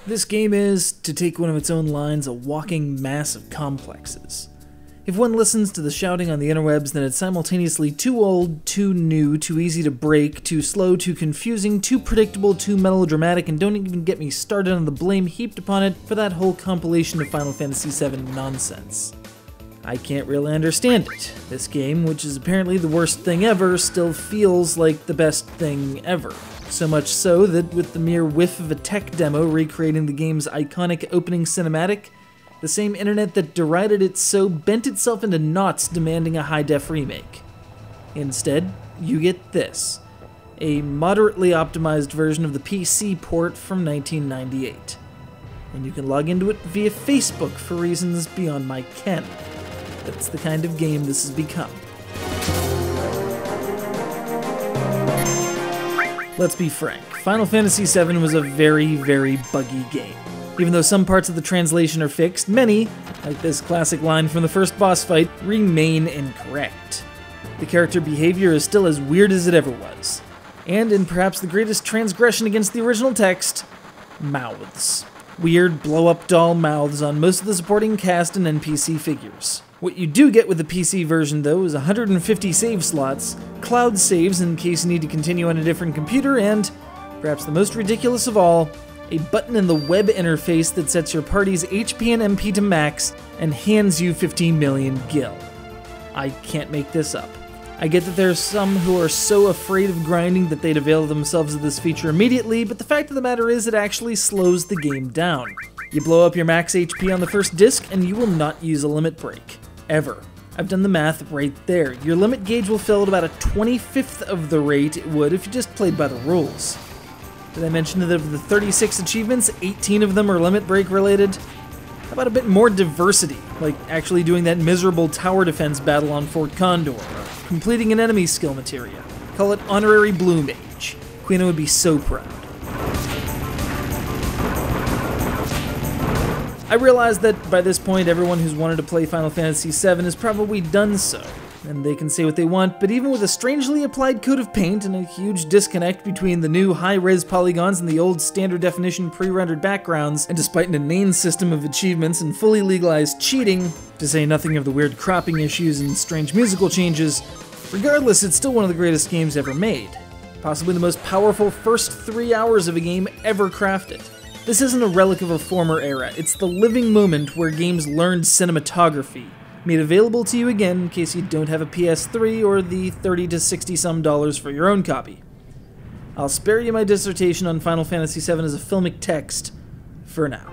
This game is, to take one of its own lines, a walking mass of complexes. If one listens to the shouting on the interwebs, then it's simultaneously too old, too new, too easy to break, too slow, too confusing, too predictable, too melodramatic, and don't even get me started on the blame heaped upon it for that whole compilation of Final Fantasy VII nonsense. I can't really understand it. This game, which is apparently the worst thing ever, still feels like the best thing ever. So much so that with the mere whiff of a tech demo recreating the game's iconic opening cinematic, the same internet that derided it so bent itself into knots demanding a high-def remake. Instead, you get this, a moderately optimized version of the PC port from 1998. And you can log into it via Facebook for reasons beyond my ken. That's the kind of game this has become. Let's be frank, Final Fantasy VII was a very, very buggy game. Even though some parts of the translation are fixed, many, like this classic line from the first boss fight, remain incorrect. The character behavior is still as weird as it ever was. And in perhaps the greatest transgression against the original text, mouths. Weird blow-up doll mouths on most of the supporting cast and NPC figures. What you do get with the PC version, though, is 150 save slots, cloud saves in case you need to continue on a different computer, and, perhaps the most ridiculous of all, a button in the web interface that sets your party's HP and MP to max and hands you 15 million gil. I can't make this up. I get that there's some who are so afraid of grinding that they'd avail themselves of this feature immediately, but the fact of the matter is it actually slows the game down. You blow up your max HP on the first disc and you will not use a limit break. Ever. I've done the math right there. Your limit gauge will fill at about a 25th of the rate it would if you just played by the rules. Did I mention that of the 36 achievements, 18 of them are limit break related? How about a bit more diversity, like actually doing that miserable tower defense battle on Fort Condor, or completing an enemy skill materia? Call it Honorary Blue Mage. Quina would be so proud. I realize that by this point everyone who's wanted to play Final Fantasy VII has probably done so, and they can say what they want, but even with a strangely applied coat of paint and a huge disconnect between the new high-res polygons and the old standard definition pre-rendered backgrounds, and despite an inane system of achievements and fully legalized cheating, to say nothing of the weird cropping issues and strange musical changes, regardless, it's still one of the greatest games ever made. Possibly the most powerful first 3 hours of a game ever crafted. This isn't a relic of a former era, it's the living moment where games learned cinematography, made available to you again in case you don't have a PS3 or the $30 to $60 some for your own copy. I'll spare you my dissertation on Final Fantasy VII as a filmic text for now.